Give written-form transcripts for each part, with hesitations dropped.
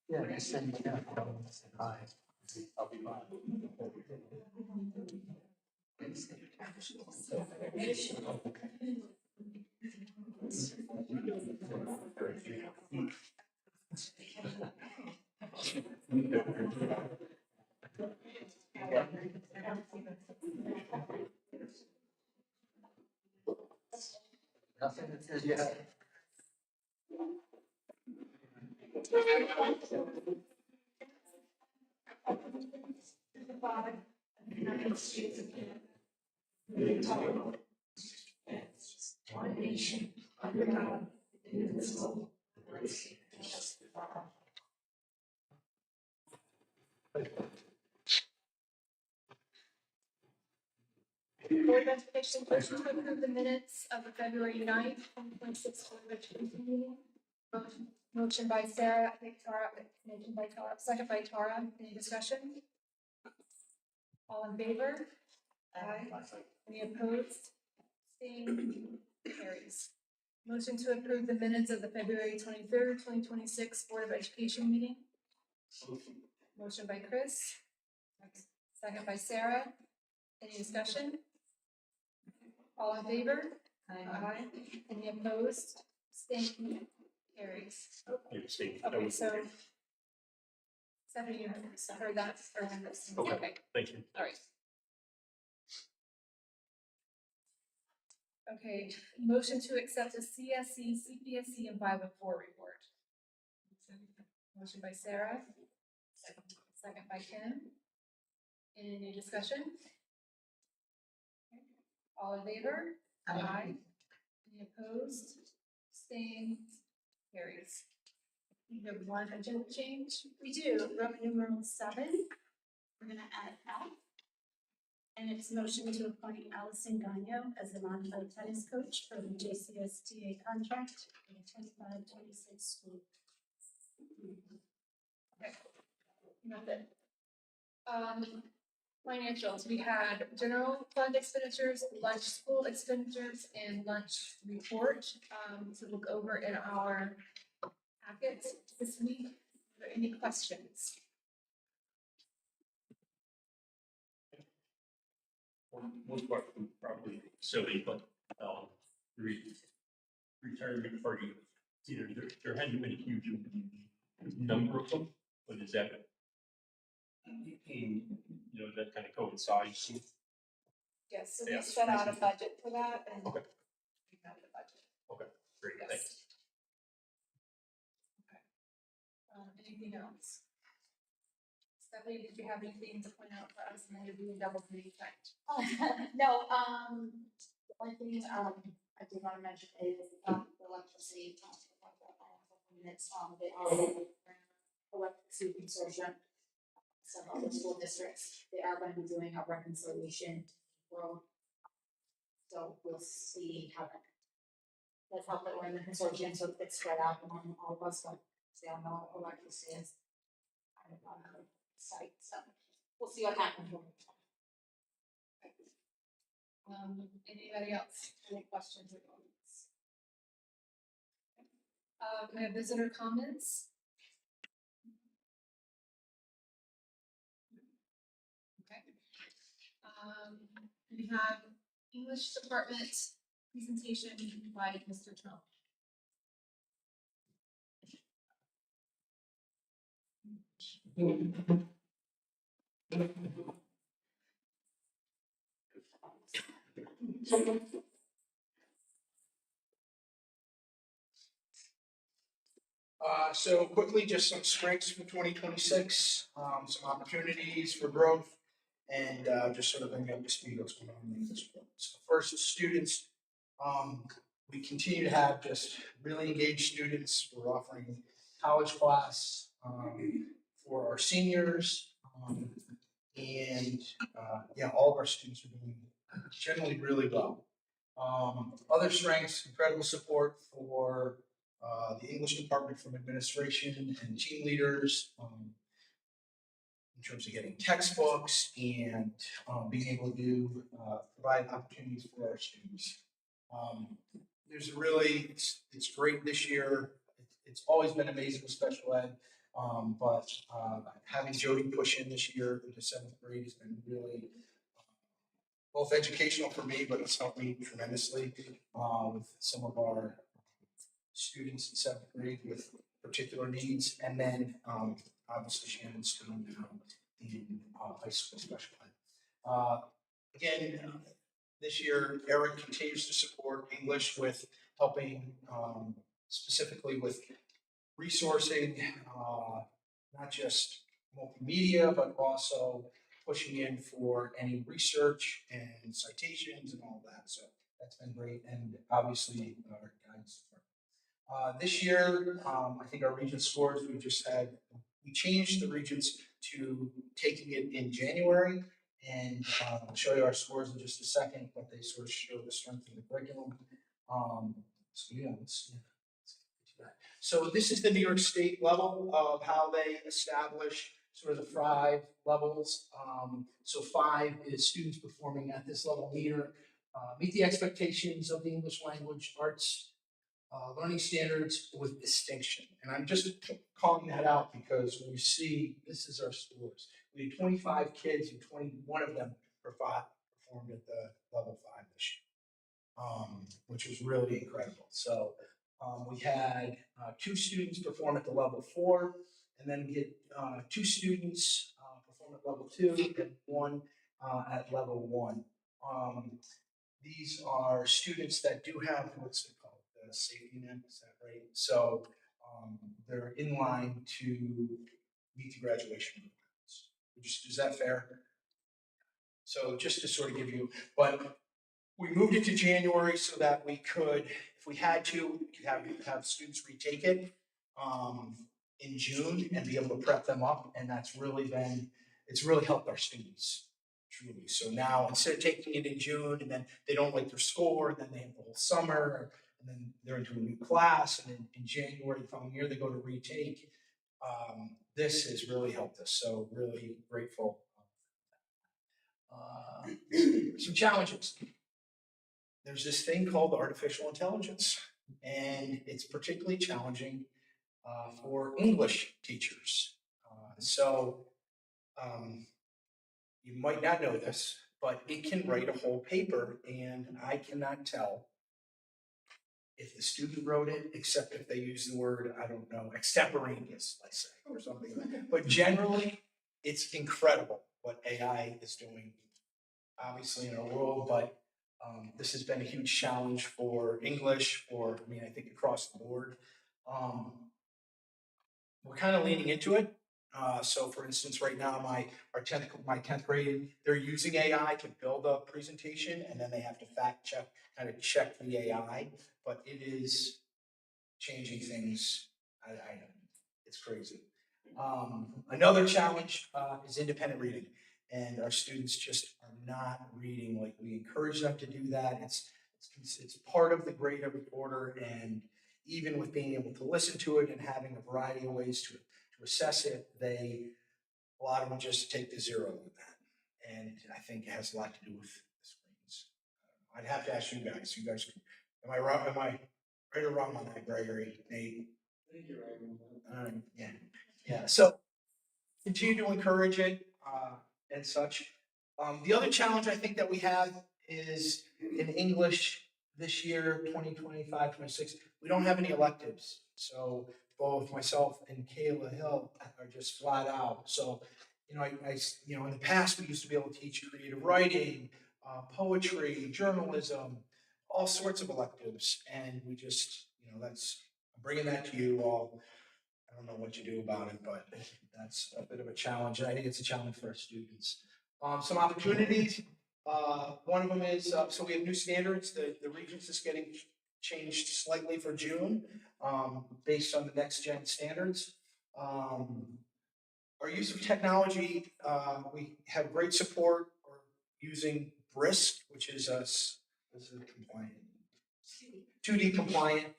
Yeah, just send me that. Hi. I'll be fine. Nothing that says yes. Board of Education, motion to approve the minutes of the February 9th, 2026 Board of Education meeting. Motion by Sarah, I think Tara, motion by Tara, second by Tara. Any discussion? All in favor? Aye. Any opposed? Abstained? Carries. Motion to approve the minutes of the February 23rd, 2026 Board of Education meeting. Motion by Chris. Second by Sarah. Any discussion? All in favor? Aye. Any opposed? Abstained? Carries. Okay, so Stephanie, you heard that. Okay, Thank you. all right. Okay, motion to accept the CSC, CPSC, and 504 report. Motion by Sarah. Second by Kim. Any discussion? All in favor? Aye. Any opposed? Abstained? Carries. We have one agenda change. We do, Roman numeral 7, we're gonna add L. And it's motion to appoint Allison Gagno as the modified tennis coach for the JCSTA contract for the 25-26 school. Okay. Nothing. Financials, we had general fund expenditures, lunch school expenditures, and lunch report to look over in our packets this week. Are there any questions? Most part probably silly, but retirement party, either there hasn't been a huge number of them, but is that that kind of coincides? Yes, so we Yes. set out a budget for that and Okay. we have the budget. Okay, great, Yes. thanks. Okay. Anything else? Stephanie, did you have anything to point out for us? And then we double the effect. No, the only thing, I did want to mention is, the electricity, minutes, they are electricity consortium. Some other school districts, they are going to be doing a reconciliation for. So we'll see how that's how that we're in the consortium, so it's spread out among all of us, but they all know electricity is kind of on the site, so we'll see what happens. Anybody else? Any questions or comments? We have visitor comments. Okay. We have English department presentation by Mr. Trump. So quickly, just some strengths for 2026, some opportunities for growth, and just sort of bring up to speed what's going on in this world. So first, students, we continue to have just really engaged students. We're offering college class for our seniors, and all of our students are doing generally really well. Other strengths, incredible support for the English department from administration and team leaders in terms of getting textbooks and being able to provide opportunities for our students. There's really, it's great this year. It's always been amazing with special ed. But having Jody push in this year into seventh grade has been really both educational for me, but it's helped me tremendously with some of our students in seventh grade with particular needs. And then obviously Shannon's doing now in high school special ed. Again, this year, Eric continues to support English with helping specifically with resourcing, not just multimedia, but also pushing in for any research and citations and all that. So that's been great. And obviously, our guidance. This year, I think our Regents scores, we changed the Regents to taking it in January. And I'll show you our scores in just a second, but they sort of show the strength of the curriculum. So yeah, let's do that. So this is the New York State level of how they establish sort of the 5 levels. So 5 is students performing at this level meet the expectations of the English language arts learning standards with distinction. And I'm just calling that out because when you see, this is our scores. We had 25 kids and 21 of them performed at the level 5 this year, which was really incredible. So we had 2 students perform at the level 4, and then we had 2 students perform at level 2 and 1 at level 1. These are students that do have what's it called, the safety net, is that right? So they're in line to meet the graduation requirements. Is that fair? So just to sort of give you, but we moved it to January so that we could, if we had to, we could have students retake it in June and be able to prep them up. And that's really it's really helped our students, truly. So now instead of taking it in June and then they don't like their score, and then they have the whole summer, and then they're into a new class, and then in January the following year they go to retake. This has really helped us. So really grateful. Some challenges. There's this thing called artificial intelligence, and it's particularly challenging for English teachers. You might not know this, but it can write a whole paper, and I cannot tell if the student wrote it, except if they use the word, I don't know, extemporaneous, let's say, or something like that. But generally, it's incredible what AI is doing, obviously, in our world, but this has been a huge challenge for English, I think across the board. We're kind of leaning into it. So for instance, right now, my 10th grade, they're using AI to build a presentation, and then they have to fact check, kind of check the AI, but it is changing things. It's crazy. Another challenge is independent reading, and our students just are not reading like we encourage them to do that. It's part of the grade every quarter, and even with being able to listen to it and having a variety of ways to assess it, a lot of them just take the 0 with that. And I think it has a lot to do with the screens. I'd have to ask you guys. Am I wrong? Am I right or wrong on that, Gregory? Nate? I think you're right on that. Yeah. So continue to encourage it and such. The other challenge I think that we have is in English this year, 2025-26, we don't have any electives. So both myself and Kayla Hill are just flat out. So, in the past we used to be able to teach creative writing, poetry, journalism, all sorts of electives, and we just, I'm bringing that to you all. I don't know what you do about it, but that's a bit of a challenge, and I think it's a challenge for our students. Some opportunities. One of them is, so we have new standards. The Regents is getting changed slightly for June, based on the next gen standards. Our use of technology, we have great support for using BRISC, which is compliant, 2D compliant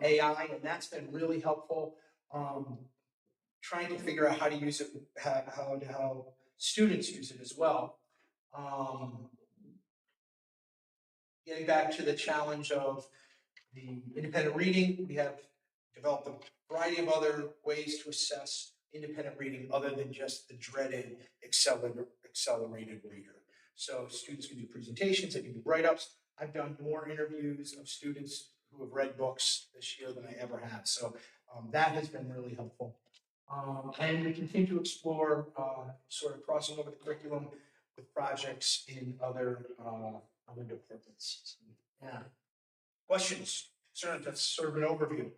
AI, and that's been really helpful. Trying to figure out how to use it, how students use it as well. getting back to the challenge of the independent reading, we have developed a variety of other ways to assess independent reading other than just the dreaded accelerated reader. So students can do presentations, they can do write-ups. I've done more interviews of students who have read books this year than I ever have. So that has been really helpful. And we continue to explore sort of crossing over the curriculum with projects in other departments. Yeah. Questions? Concerns? That's sort of an overview.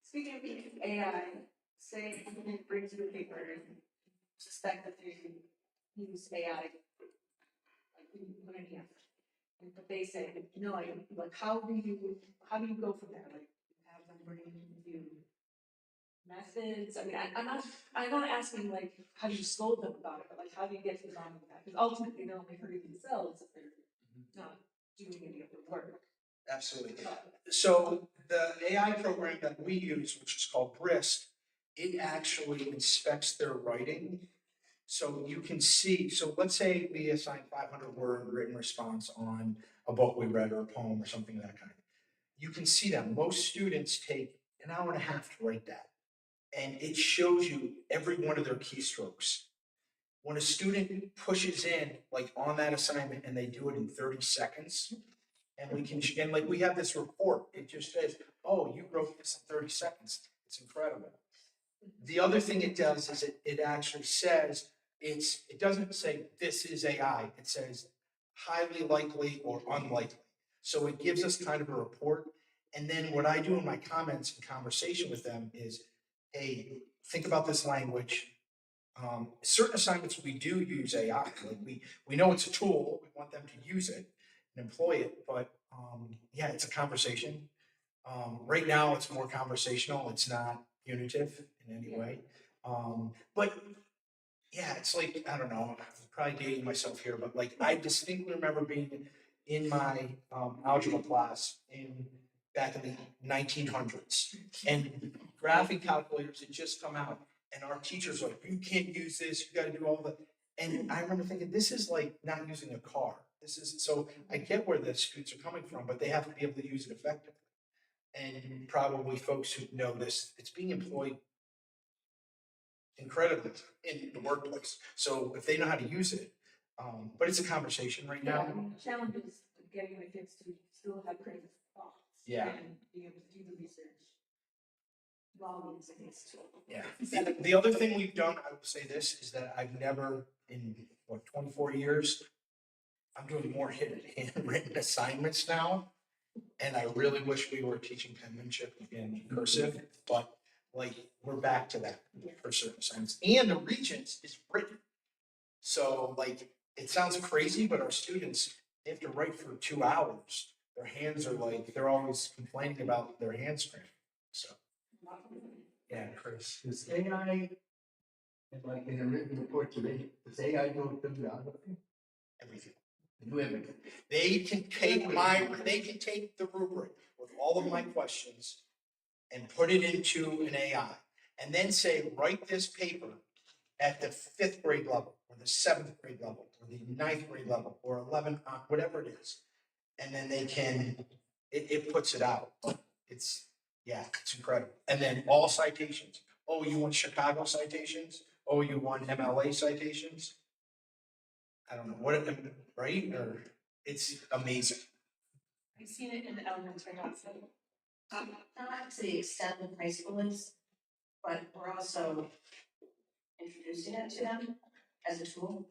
Speaking of AI, say somebody brings you a paper and suspect that they use AI, like you put in here. But they say, no, like how do you go from there? Like you have them bring you methods. I mean, I'm not asking like how do you scold them about it, but like how do you get to the bottom of that? Because ultimately they're only hurting themselves if they're not doing any of the work. Absolutely. So the AI program that we use, which is called BRIST, it actually inspects their writing. So you can see, so let's say we assign 500-word written response on a book we read or a poem or something of that kind. You can see that most students take an hour and a half to write that. And it shows you every one of their keystrokes. When a student pushes in, like on that assignment, and they do it in 30 seconds, and we have this report, it just says, oh, you wrote this in 30 seconds. It's incredible. The other thing it does is it actually says, it doesn't say this is AI, it says highly likely or unlikely. So it gives us kind of a report. And then what I do in my comments and conversation with them is, hey, think about this language. Certain assignments we do use AI. Like we know it's a tool. We want them to use it and employ it. But yeah, it's a conversation. Right now, it's more conversational. It's not punitive in any way. But yeah, it's like I don't know. I'm probably dating myself here, but like I distinctly remember being in my algebra class back in the 1900s, and graphing calculators had just come out. And our teachers were like, you can't use this, you gotta do all the, and I remember thinking, this is like not using a car. This is, so I get where the students are coming from, but they have to be able to use it effectively. And probably folks who know this, it's being employed incredibly in the workplace. So if they know how to use it, but it's a conversation right now. I mean, the challenge is getting the kids to still have critical thoughts. Yeah. And being able to do the research while using this tool. Yeah. The other thing we've done, I will say this, is that I've never, in 24 years, I'm doing more handwritten assignments now. And I really wish we were teaching penmanship in cursive, but like, we're back to that for certain assignments. And the Regents is written. So like, it sounds crazy, but our students, they have to write for 2 hours. Their hands are like, they're always complaining about their hands cramping, so. Yeah, Chris. Does AI, like in a written report today, does AI do bibliography? Everything. They do everything. They can take the rubric with all of my questions and put it into an AI and then say, write this paper at the 5th grade level or the 7th grade level or the 9th grade level or 11th, whatever it is. And then they can, it puts it out. It's incredible. And then all citations. Oh, you want Chicago citations? Oh, you want MLA citations? I don't know what, right? Or it's amazing. I've seen it in the elementary also. Not to the extent that high school is, but we're also introducing it to them as a tool.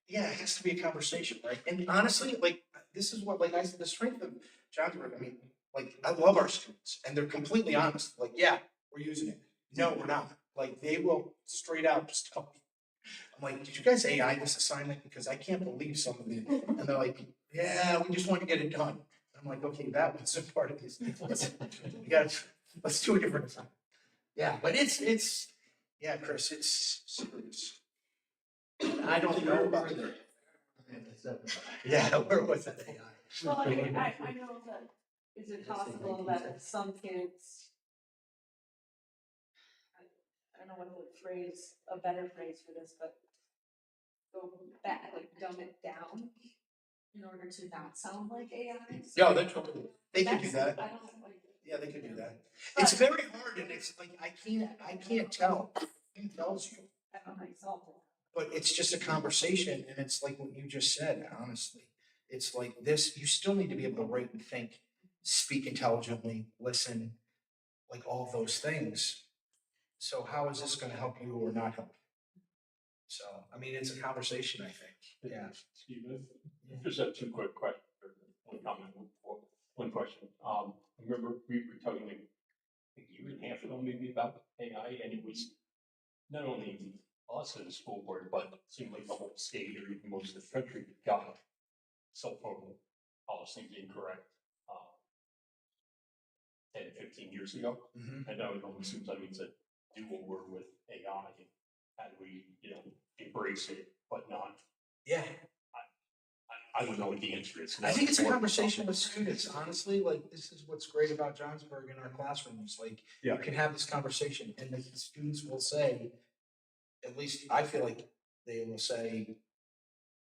Yeah, it has to be a conversation, right? And honestly, like, this is what, like I said, the strength of John's work, I mean, like, I love our students, and they're completely honest. Like, yeah, we're using it. No, we're not. Like, they will straight out just tell me. I'm like, did you guys AI this assignment? Because I can't believe some of it. And they're like, yeah, we just want to get it done. I'm like, okay, that was a part of this. Let's do a different assignment. Yeah, but it's, yeah, Chris, it's serious. I don't know about it. Yeah, where was that AI? Well, I know that, is it possible that some kids, I don't know what a better phrase for this, but go back, like dumb it down in order to not sound like AI. Yeah, they're totally, they could do That's- that. I don't like. Yeah, they could do that. It's very hard and it's like, I can't tell who tells you. I don't know how you solve it. But it's just a conversation and it's like what you just said, honestly. It's like this, you still need to be able to write and think, speak intelligently, listen, like all those things. So how is this gonna help you or not help you? So, I mean, it's a conversation, I think, yeah. Steve, I just have two quick questions, or one comment, one question. I remember we were talking like a year and a half ago maybe about AI, and it was not only us as a school board, but it seemed like the whole state or even most of the country got cell phone policies incorrect 10, 15 years ago. Mhm. And now it almost seems like it's a do-over with AI. How do we, embrace it, but not, Yeah, I don't know what the answer is. I think it's a conversation with students, honestly, like, this is what's great about Johnsburg in our classrooms, like, you Yeah. can have this conversation, and the students will say, at least I feel like they will say,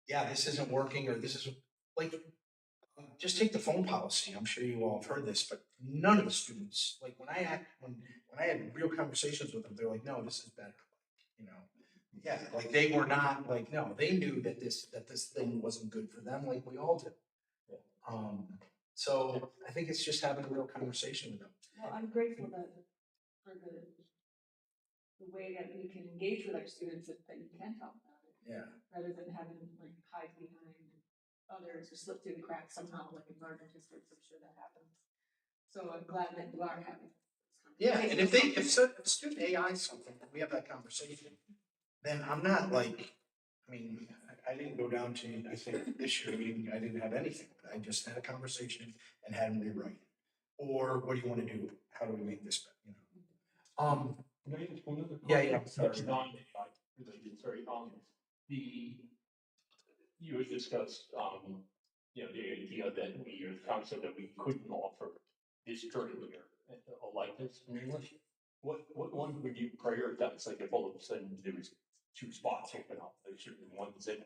yeah, this isn't working, or this is, like, just take the phone policy, I'm sure you all have heard this, but none of the students, like, when I had real conversations with them, they're like, no, this is better, you know? Yeah, like, they were not, like, no, they knew that this thing wasn't good for them, like we all do. So I think it's just having a real conversation with them. Well, I'm grateful that for the way that we can engage with our students, that you can talk about it, Yeah. rather than having them like hide behind others or slip through the cracks somehow, like in larger districts, I'm sure that happens. So I'm glad that you are having. this Yeah, and if conversation. if student AI is something, we have that conversation, then I'm not like, I mean, I didn't go down to, I think this year meeting, I didn't have anything. I just had a conversation and had them rewrite. Or what do you want to do? How do we make this better, you know? Can I ask one other Yeah, yeah, question? sorry. Non-AI related, sorry, you had discussed, the idea that or the concept that we couldn't offer this current year, electives in English. What one would you prioritize, like if all of a sudden there was 2 spots open up, there's certain ones that.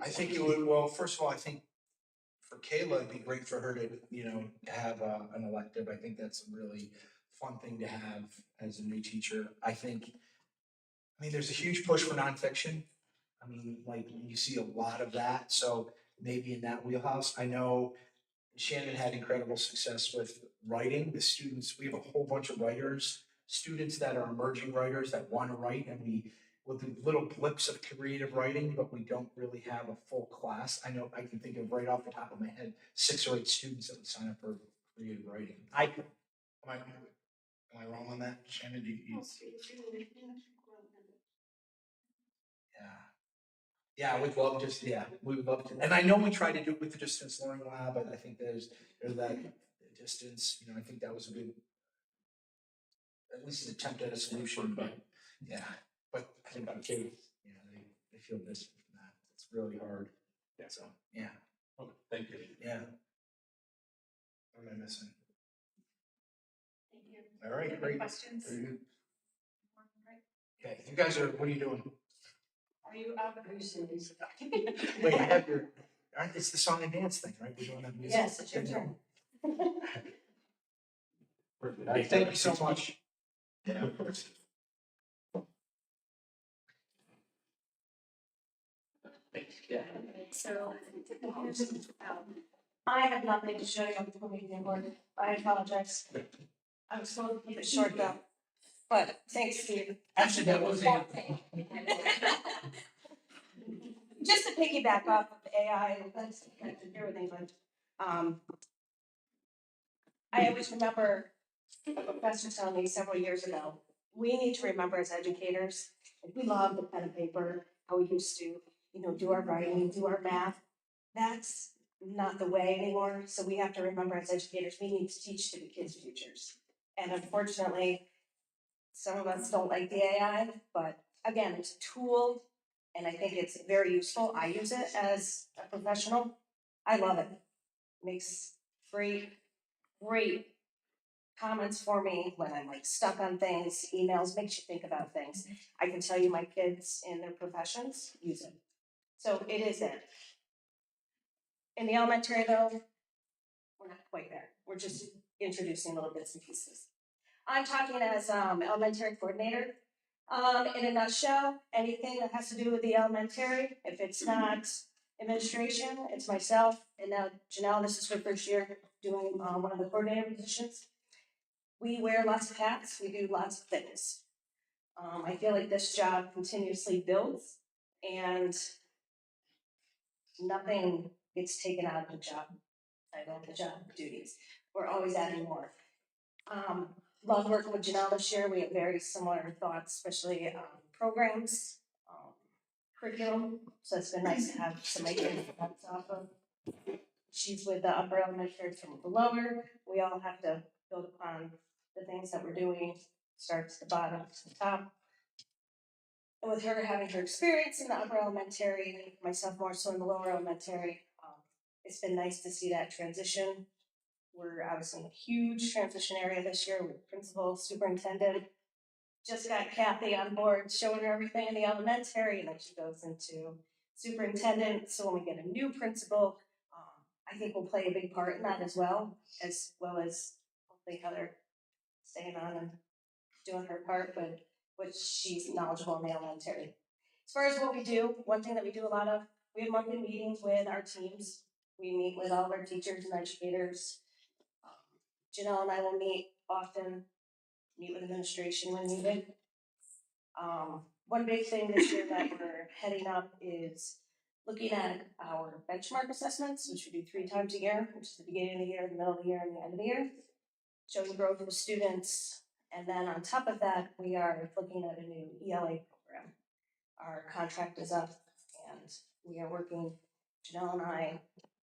I think it would, well, first of all, I think for Kayla, it'd be great for her to, have an elective. I think that's a really fun thing to have as a new teacher. I mean, there's a huge push for nonfiction. I mean, like, you see a lot of that, so maybe in that wheelhouse. I know Shannon had incredible success with writing. The students, we have a whole bunch of writers, students that are emerging writers that want to write, and we'll do little blips of creative writing, but we don't really have a full class. I know I can think of right off the top of my head 6 or 8 students that would sign up for creative writing. Am I wrong on that, Shannon? Yeah. Yeah, we'd love we would love to. And I know we tried to do it with the distance learning lab, but I think there's that distance, I think that was a good, at least an attempt at a solution, but yeah. But I think on kids, they feel distant from that. It's really hard. Yeah. So, yeah, Okay, thank you. yeah. What am I missing? Thank you. All right, Any great. questions? Very good. Okay, you guys what are you doing? Are you out of Wait, I have it's the song and dance thing, right? We're doing that music. Yes, it's your turn. Perfect. All right, thank you so much. Yeah, of course. So, I have nothing to show you on the meeting board. I apologize. I was told to keep it short though. But thanks, Steve. Actually, that was Just to piggyback off of AI, that's connected to everything, but, I always remember a professor telling me several years ago, we need to remember as educators, we love the pen and paper, how we used to, do our writing, do our math. That's not the way anymore, so we have to remember as educators, we need to teach to the kids' futures. And unfortunately, some of us don't like the AI, but again, it's a tool, and I think it's very useful. I use it as a professional. I love it. Makes great comments for me when I'm like stuck on things, emails, makes you think about things. I can tell you my kids in their professions use it. So it is it. In the elementary though, we're not quite there. We're just introducing little bits and pieces. I'm talking as elementary coordinator. In a nutshell, anything that has to do with the elementary, if it's not administration, it's myself. And now Janelle, this is her first year doing one of the coordinator positions. We wear lots of hats, we do lots of things. I feel like this job continuously builds and nothing gets taken out of the job. I love the job duties. We're always adding more. Love working with Janelle this year. We have very similar thoughts, especially programs, curriculum. So it's been nice to have somebody to bounce off of. She's with the upper elementary from the lower. We all have to build upon the things that we're doing, starts to the bottom to the top. And with her having her experience in the upper elementary, myself more so in the lower elementary, it's been nice to see that transition. We're obviously in a huge transition area this year with principal, superintendent. Just got Kathy on board, showing her everything in the elementary, and then she goes into superintendent. So when we get a new principal, I think we'll play a big part in that as well as hopefully Heather staying on and doing her part, but which she's knowledgeable in the elementary. As far as what we do, one thing that we do a lot of, we have monthly meetings with our teams. We meet with all of our teachers and educators. Janelle and I will meet often, meet with administration when needed. One big thing this year that we're heading up is looking at our benchmark assessments, which we do 3 times a year, which is the beginning of the year, the middle of the year, and the end of the year, showing growth of the students. And then on top of that, we are looking at a new ELA program. Our contract is up, and we are working, Janelle and I,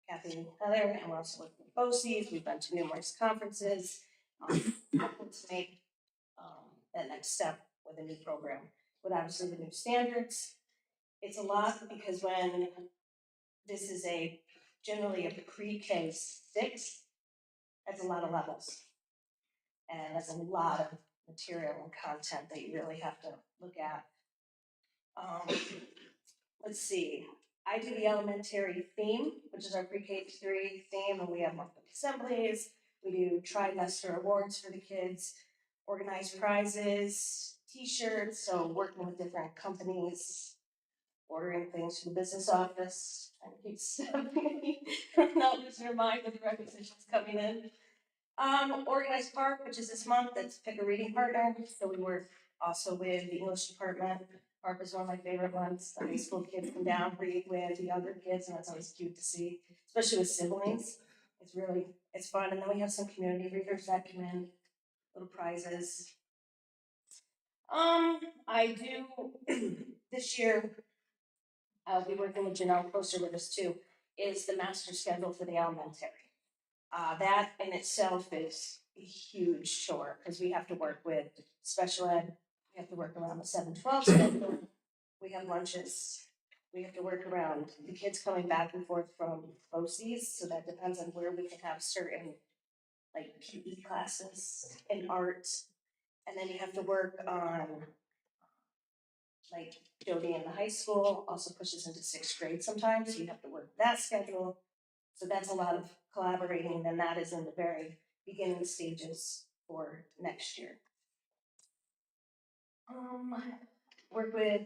Kathy and Heather, and we're also working with BOCES. We've been to numerous conferences to make that next step with a new program. With obviously the new standards, it's a lot because when this is generally a pre-K 6, that's a lot of levels. And that's a lot of material and content that you really have to look at. Let's see. I do the elementary theme, which is our pre-K 3 theme, and we have monthly assemblies. We do trimester awards for the kids, organize prizes, t-shirts, so working with different companies, ordering things from the business office, trying to keep Stephanie not losing her mind with the requisitions coming in. Organized Park, which is this month, that's pick a reading partner, so we work also with the English department. Park is one of my favorite ones. The high school kids come down, read with the younger kids, and that's always cute to see, especially with siblings. It's fun. And then we have some community readers that come in, little prizes. I do, this year, I'll be working with Janelle closer with us too, is the master schedule for the elementary. That in itself is a huge chore, because we have to work with special ed, we have to work around the 7-12 schedule, we have lunches, we have to work around the kids coming back and forth from BOCES, so that depends on where we can have certain like PE classes and art, and then you have to work on like Jody in the high school also pushes into 6th grade sometimes, so you have to work that schedule. So that's a lot of collaborating, and that is in the very beginning stages for next year. Work with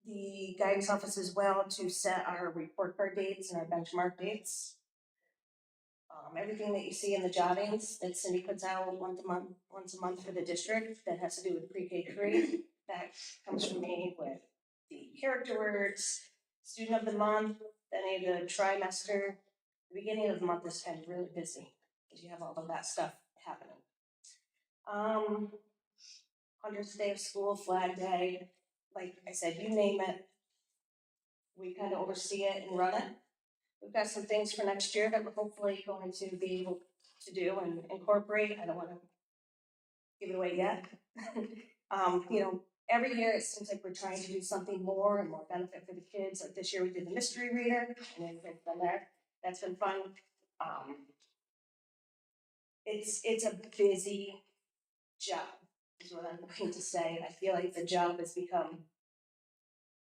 the guidance office as well to set our report card dates and our benchmark dates. Everything that you see in the jottings that Cindy puts out once a month for the district that has to do with pre-K 3, that comes from me with the character words, student of the month, any of the trimester. The beginning of the month is kind of really busy because you have all of that stuff happening. 100th day of school, Flag Day, like I said, you name it, we kind of oversee it and run it. We've got some things for next year that we're hopefully going to be able to do and incorporate. I don't want to give it away yet. Every year it seems like we're trying to do something more and more benefit for the kids. Like this year we did the mystery reader, and everything's been there. That's been fun. It's a busy job, is what I'm going to say. And I feel like the job has become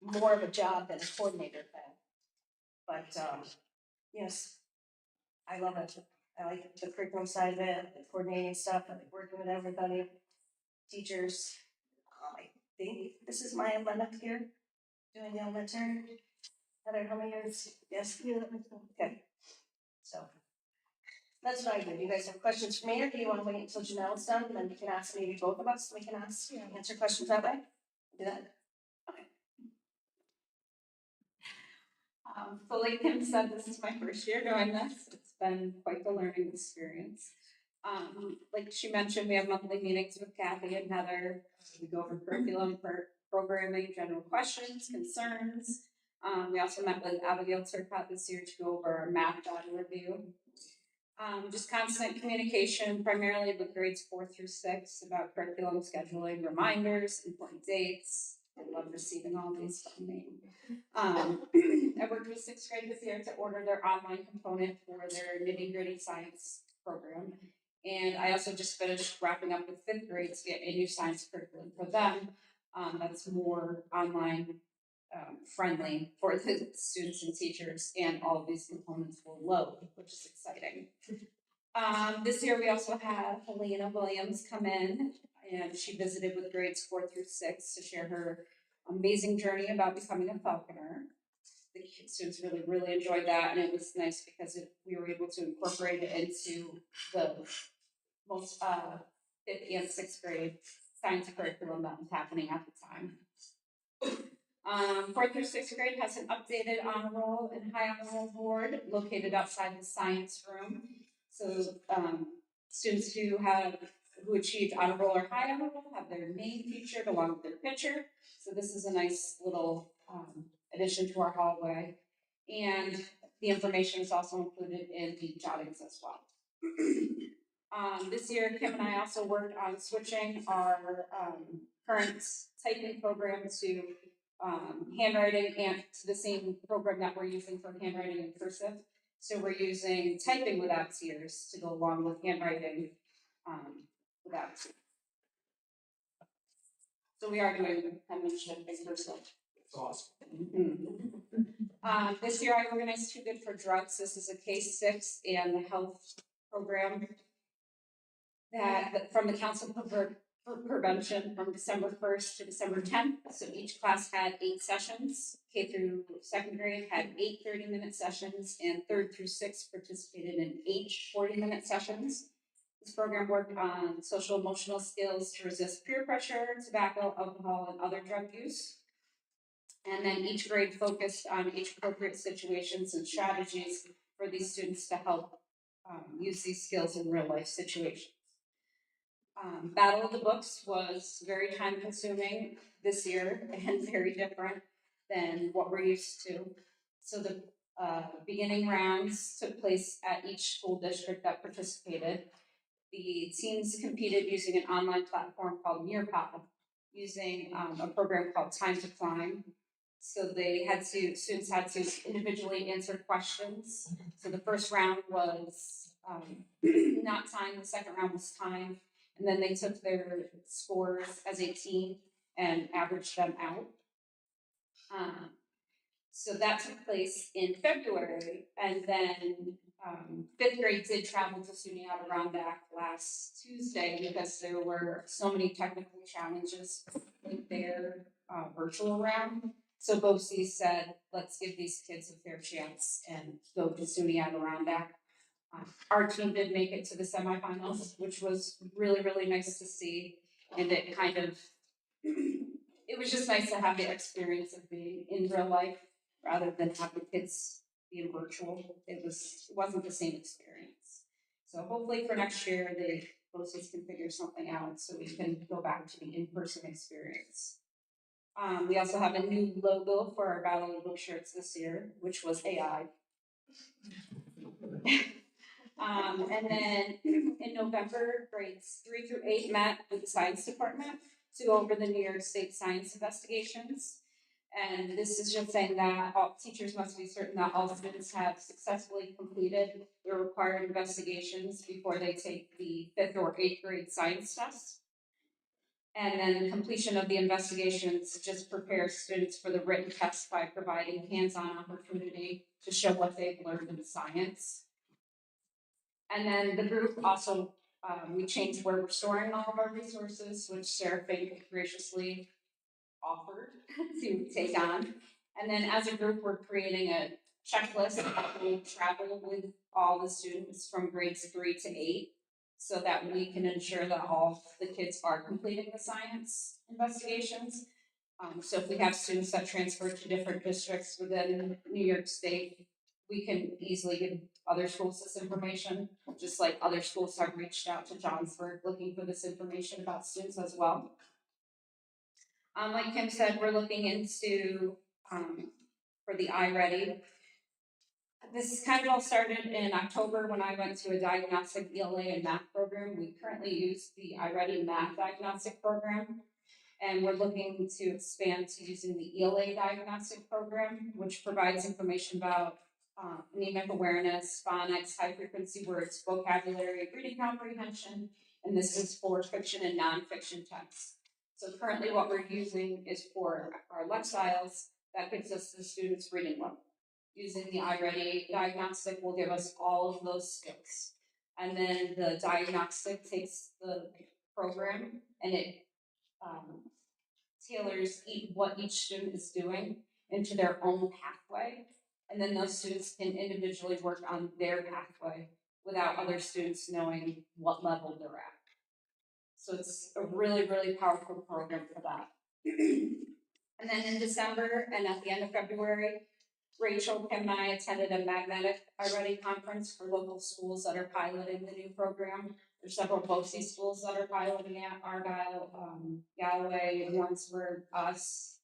more of a job than a coordinator thing. But, yes, I love it. I like the curriculum side of it, the coordinating stuff, I like working with everybody, teachers. I think this is my 11th year doing the elementary. Heather, how many years? Yes? Yeah, okay. So, that's what I do. Do you guys have questions for me, or do you want to wait until Janelle's done, and then you can ask maybe both of us, we can ask, answer questions that way? Do that? So like Kim said, this is my first year doing this. It's been quite the learning experience. Like she mentioned, we have monthly meetings with Kathy and Heather. We go over curriculum, programming, general questions, concerns. We also met with Abigail Turcott this year to go over our math data review. Just constant communication, primarily with grades 4 through 6 about curriculum scheduling, reminders, important dates. I love receiving all these from me. I worked with 6th grade this year to order their online component for their nitty-gritty science program. And I also just finished wrapping up with 5th grade to get a new science curriculum for them. That's more online friendly for the students and teachers, and all of these components will load, which is exciting. This year we also had Helena Williams come in, and she visited with grades 4 through 6 to share her amazing journey about becoming a falconer. The students really enjoyed that, and it was nice because we were able to incorporate it into the most 5th and 6th grade science curriculum that was happening at the time. 4th through 6th grade has an updated honor roll and high honor roll board located outside the science room. So students who achieved honor roll or high honor roll have their name featured along with their picture. So this is a nice little addition to our hallway. And the information is also included in the jottings as well. This year, Kim and I also worked on switching our current typing program to handwriting, and to the same program that we're using for handwriting and cursive. So we're using typing without tears to go along with handwriting without tears. So we are doing penmanship and cursive. It's awesome. Mm-hmm. This year I organized Too Good for Drugs. This is a K-6 and the health program that from the Council for Prevention from December 1st to December 10th. So each class had 8 sessions. K through 2nd grade had 8 30-minute sessions, and 3rd through 6th participated in 8 40-minute sessions. This program worked on social emotional skills to resist peer pressure, tobacco, alcohol, and other drug use. And then each grade focused on age appropriate situations and strategies for these students to help use these skills in real life situations. Battle of the Books was very time consuming this year and very different than what we're used to. So the beginning rounds took place at each school district that participated. The teams competed using an online platform called Nearpod, using a program called Time to Climb. So students had to individually answer questions. So the first round was not time, the second round was time. And then they took their scores as a team and averaged them out. So that took place in February, and then 5th grade did travel to SUNY Adirondack last Tuesday because there were so many technical challenges with their virtual round. So BOCES said, let's give these kids a fair chance and go to SUNY Adirondack. Our team did make it to the semifinals, which was really nice to see. And it it was just nice to have the experience of being in real life rather than have the kids being virtual. It wasn't the same experience. So hopefully for next year, the BOCES can figure something out so we can go back to the in-person experience. We also have a new logo for our Battle of the Book shirts this year, which was AI. And then in November, grades 3 through 8 met with the science department to go over the New York State science investigations. And this is just saying that all teachers must be certain that all students have successfully completed their required investigations before they take the 5th or 8th grade science test. And then completion of the investigations just prepares students for the written test by providing hands-on opportunity to show what they've learned in science. And then the group also, we changed where we're storing all of our resources, which Sarah Fink graciously offered to take on. And then as a group, we're creating a checklist of how we travel with all the students from grades 3 to 8, so that we can ensure that all the kids are completing the science investigations. So if we have students that transfer to different districts within New York State, we can easily give other schools this information, just like other schools have reached out to Johnsburg looking for this information about students as well. Like Kim said, we're looking into, for the iReady. This kind of all started in October when I went to a diagnostic ELA and math program. We currently use the iReady math diagnostic program, and we're looking to expand to using the ELA diagnostic program, which provides information about anemic awareness, phonics, high frequency words, vocabulary, reading comprehension, and this is for fiction and nonfiction texts. So currently what we're using is for our Lexiles, that gives us the students' reading level. Using the iReady diagnostic will give us all of those skills. And then the diagnostic takes the program and it tailors what each student is doing into their own pathway. And then those students can individually work on their pathway without other students knowing what level they're at. So it's a really, really powerful program for that. And then in December and at the end of February, Rachel, Kim, and I attended a magnetic iReady conference for local schools that are piloting the new program. There's several BOCES schools that are piloting it, Argyle, Galloway, Warrensburg, us.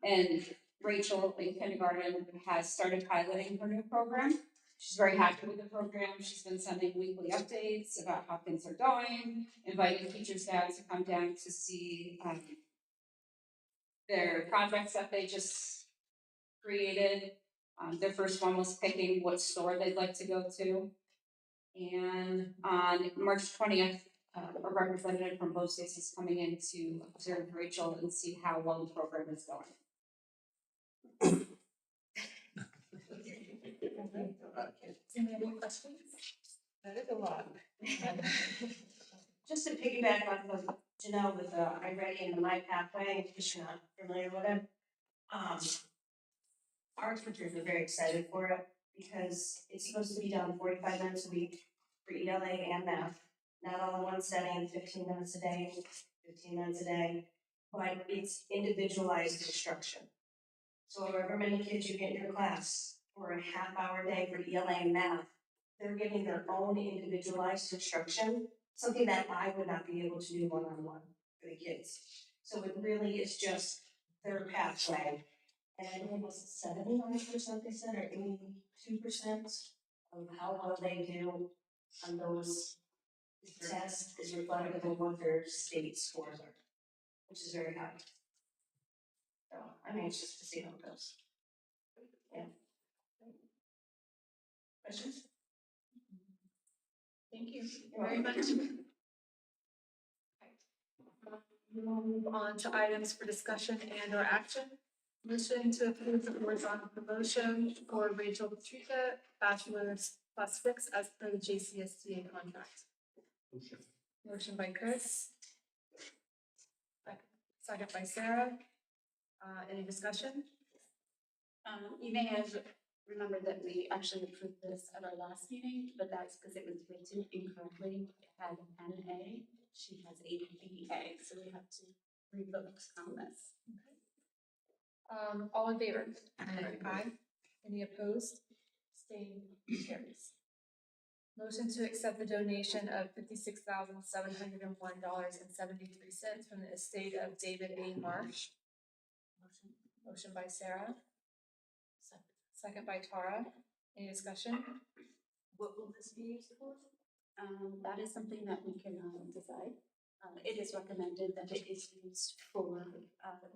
And Rachel in kindergarten has started piloting her new program. She's very happy with the program. She's been sending weekly updates about how things are going, inviting teachers down to come down to see their projects that they just created. Their first one was picking what store they'd like to go to. And on March 20th, a representative from BOCES is coming in to observe Rachel and see how well the program is going. Any other questions? That is a lot. Just to piggyback off of Janelle with the iReady and the My Pathway, in case you're not familiar with it. Our teachers are very excited for it because it's supposed to be done 45 minutes a week for ELA and math. Not all in one setting, 15 minutes a day, 15 minutes a day, but it's individualized instruction. So however many kids you get in your class for a half-hour day for ELA and math, they're getting their own individualized instruction, something that I would not be able to do one-on-one for the kids. So it really is just their pathway. And I think it was 79% they said, or 82% of how well they do on those tests is reflective of what their state scores are, which is very high. So I'm anxious to see how it goes. Yeah. Questions? Thank you very much. We will move on to items for discussion and or action. Motion to approve the horizontal promotion for Rachel Patrica, bachelor's plus 6 as per the JCSTA contract. Motion by Chris. Second by Sarah. Any discussion? You may have remembered that we actually approved this at our last meeting, but that's because it was written incorrectly. It had an NA, she has a BA, so we have to revote on this. All in favor? Aye. Any opposed? Abstained? Carries. Motion to accept the donation of $56,701.73 from the estate of David A. Marsh. Motion by Sarah. Second by Tara. Any discussion? What will this be used for? That is something that we can decide. It is recommended that it is used for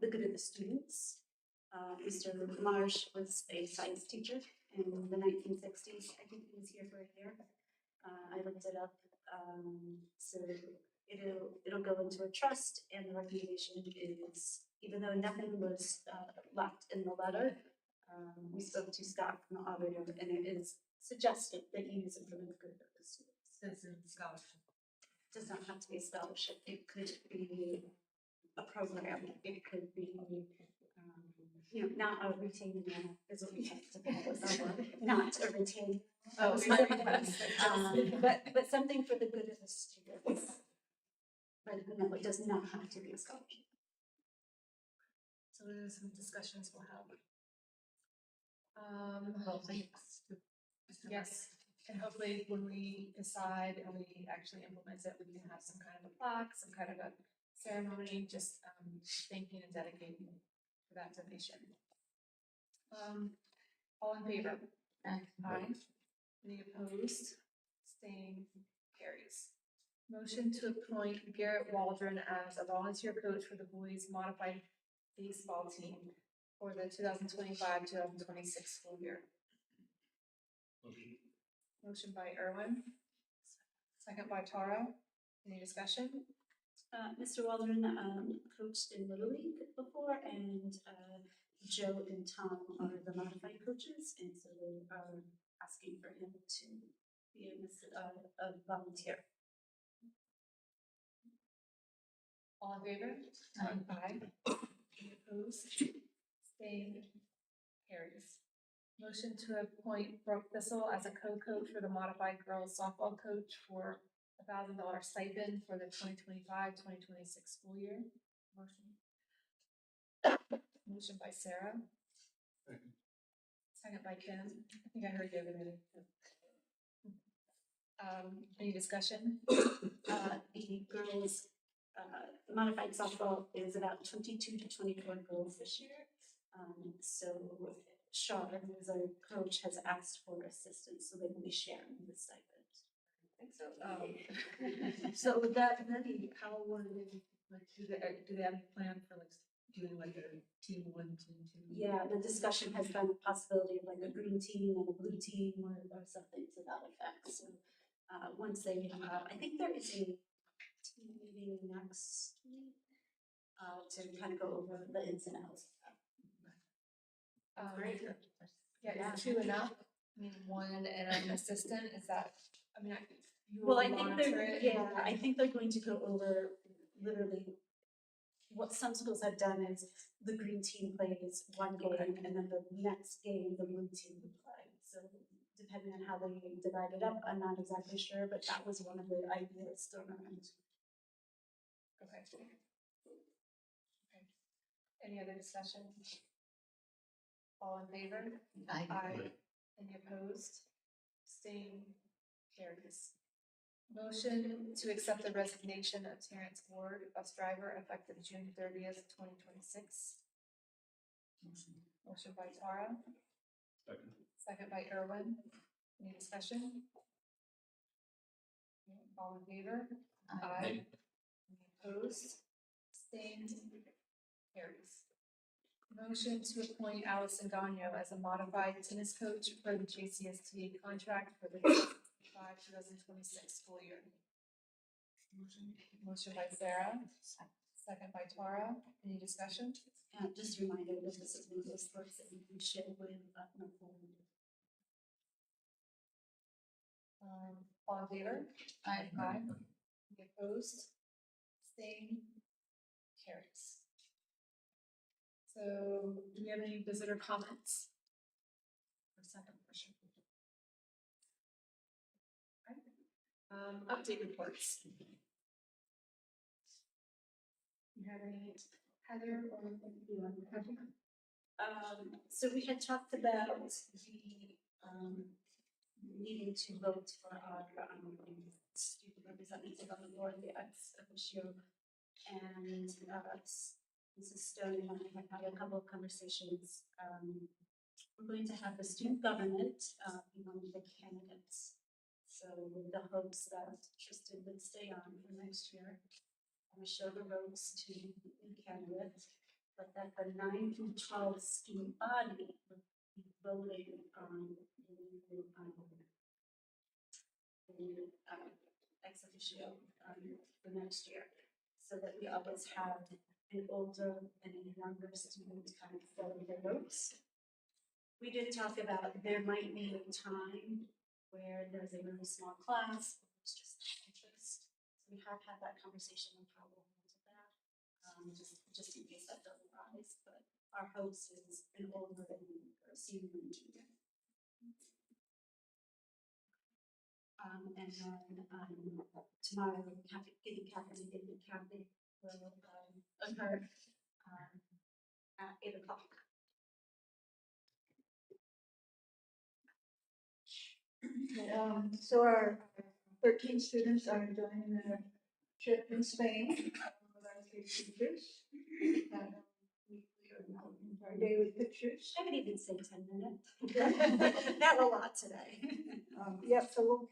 the good of the students. Mr. Marsh was a science teacher in the 1960s. I think he was here for a year. I looked it up. So it'll go into a trust, and the recommendation is, even though nothing was left in the letter, we spoke to Scott from the auditor, and it is suggested that you use it for the good of the students. Citizen scholarship. Does not have to be a scholarship, it could be a program, it could be, not a retained amount, is what we have to pay, not a retained. Oh, sorry. But something for the good of the students. But no, it does not have to be a scholarship. So there's some discussions we'll have. Yes, and hopefully when we decide and we actually implement it, we can have some kind of a plaque, some kind of a ceremony, just thanking and dedicating for that donation. All in favor? Aye. Any opposed? Staying carries. Motion to appoint Garrett Waldron as a volunteer coach for the boys modified baseball team for the 2025-2026 school year. Motion by Erwin. Second by Tara. Any discussion? Mr. Waldron coached in Little League before, and Joe and Tom are the modified coaches, and so they are asking for him to be a volunteer. All in favor? Aye. Any opposed? Staying carries. Motion to appoint Brooke Thistle as a co-coach for the modified girls softball coach for $1,000 stipend for the 2025-2026 school year. Motion. Motion by Sarah. Second by Kim. I think I heard you over there. Any discussion? The girls, modified softball is about 22 to 24 girls this year. So Shaw, who is our coach, has asked for assistance, so they will be sharing the stipend. So with that, Betty, how would they, like, do they have a plan for like doing like a team 1, team 2? Yeah, the discussion has been the possibility of like a green team and a blue team or something to that effect. So once they, I think there is a team meeting next week to kind of go over the ins and outs of that. Great. Yeah, is 2 enough? I mean, 1 and an assistant, is that, I mean, you will Well, I think monitor they're, it? yeah, I think they're going to go over literally what some schools have done is the green team plays one game and then the next game the blue team would play. So depending on how they divide it up, I'm not exactly sure, but that was one of the ideas thrown around. Okay. Okay. Any other discussion? All in favor? Aye. Any opposed? Staying carries. Motion to accept the resignation of Terrence Ward, bus driver, effective June 30th, 2026. Motion by Tara. Second by Erwin. Any discussion? All in favor? Aye. Any opposed? Staying carries. Motion to appoint Allison Gagno as a modified tennis coach for the JCSTA contract for the 2025-2026 school year. Motion by Sarah, second by Tara. Any discussion? Just a reminder that this is one of those books that we share with Nicole. All in favor? Aye. Any opposed? Staying carries. So, do we have any visitor comments? Or second question? Update reports. You have any, Heather, or you want to? So we had talked about the needing to vote for our student representative on the board, the ex officio, and Mrs. Stone and I have had a couple of conversations. We're going to have the student government be one of the candidates. So with the hopes that Tristan would stay on for next year, and show the ropes to the candidate, but that the 9 through 12 student body would be voting on the ex officio for next year. So that we always have an older and a younger student kind of filling the ropes. We did talk about there might be a time where there's a really small class, it's just not interest. So we have had that conversation on how we'll handle that, just in case that doesn't rise, but our hopes is an older and a senior and junior. And then, tomorrow, getting Kathy will, occur, at 8:00. So our 13 students are enjoying their trip in Spain with our three teachers. Our daily pictures. I would even say 10 minutes. Not a lot today. Yep, so we'll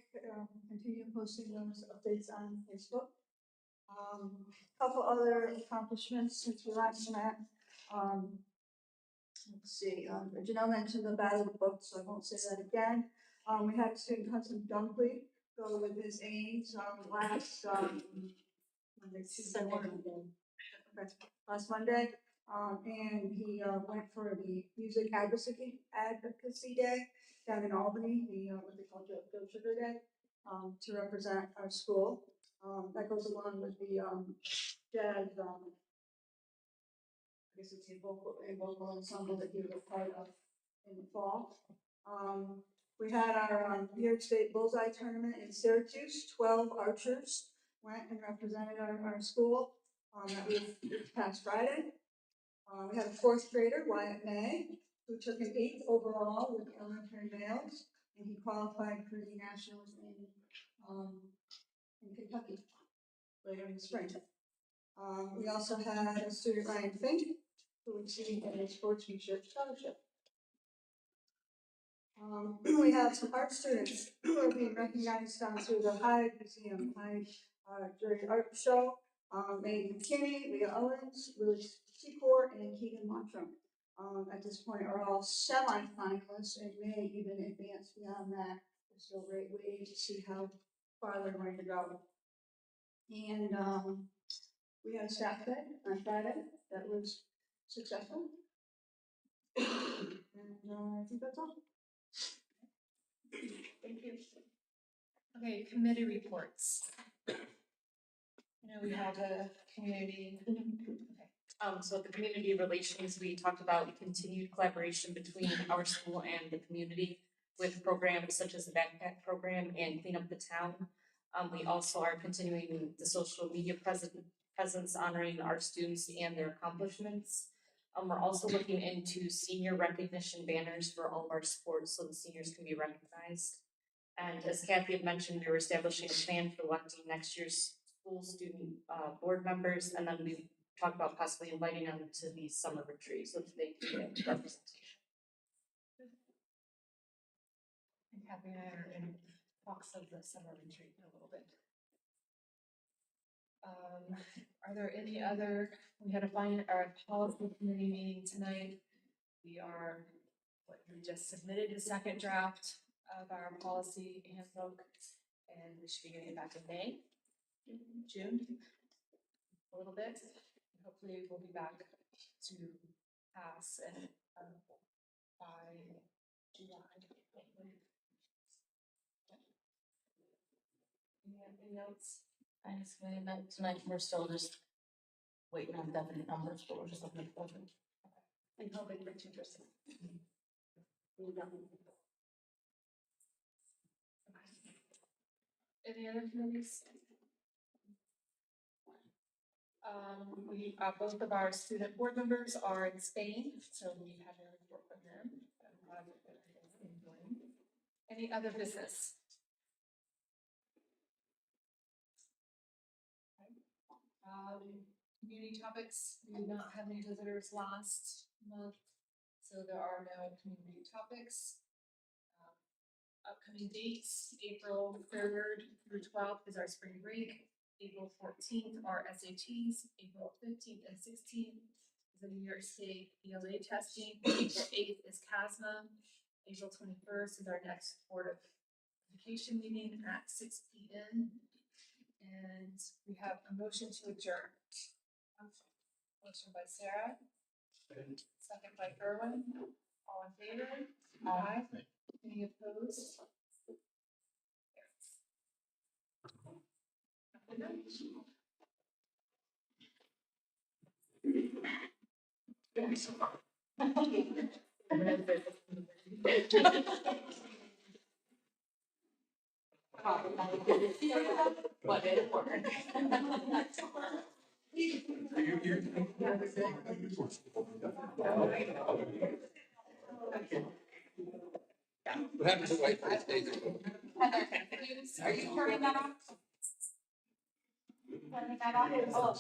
continue posting those updates on Facebook. Couple other accomplishments since we last met. Let's see, Janelle mentioned the Battle of the Books, so I won't say that again. We had student Hudson Dunkley go with his aims last Monday, Tuesday, last Monday. And he went for the Music Advocacy Day down in Albany, what they call Joe Sugar Day, to represent our school. That goes along with the jazz, I guess it's a vocal ensemble that he was a part of in the fall. We had our New York State Bullseye Tournament in Syracuse. 12 archers went and represented our school. That was this past Friday. We had a fourth grader, Wyatt May, who took an 8th overall with the elementary males, and he qualified for the nationals in Kentucky later in the spring. We also had a student, Ryan Fink, who received a sportsmanship scholarship. We have some art students who are being recognized through the Hyde Museum, during art show. Megan McKinney, Leah Owens, Lewis Secor, and Keegan Montrum. At this point are all semi-finalists and may even advance beyond that. We're still waiting to see how far they're going to go. And we had a staff day on Friday that was successful. And I think that's all. Thank you. Okay, committee reports. We have a community. So at the community relations, we talked about continued collaboration between our school and the community with programs such as the backpack program and Clean Up the Town. We also are continuing the social media presence honoring our students and their accomplishments. We're also looking into senior recognition banners for all of our sports so the seniors can be recognized. And as Kathy had mentioned, we were establishing a plan for electing next year's school student board members, and then we talked about possibly inviting them to the summer retreat so that they can get representation. And Kathy and I are in talks of the summer retreat in a little bit. Are there any other, we had our policy committee meeting tonight. We just submitted the second draft of our policy handbook, and we should be getting it back in June, a little bit. Hopefully we'll be back to pass and by July. Anything else? I just made that tonight, we're still just waiting on definite numbers, but we're just looking at the budget. And hoping for 2%. Any other committees? Both of our student board members are in Spain, so we have a report from them. Any other business? Community topics, we did not have any visitors last month, so there are no community topics. Upcoming dates, April 3rd through 12th is our spring break. April 14th are SATs. April 15th and 16th is the New York State ELA testing. April 8th is CASMA. April 21st is our next Board of Education meeting at 6 p.m. And we have a motion to adjourn. Motion by Sarah, second by Erwin. All in favor? Aye. Any opposed? What did it work? What happens to white face days? Heather, are you turning that off? Turning that off? Oh,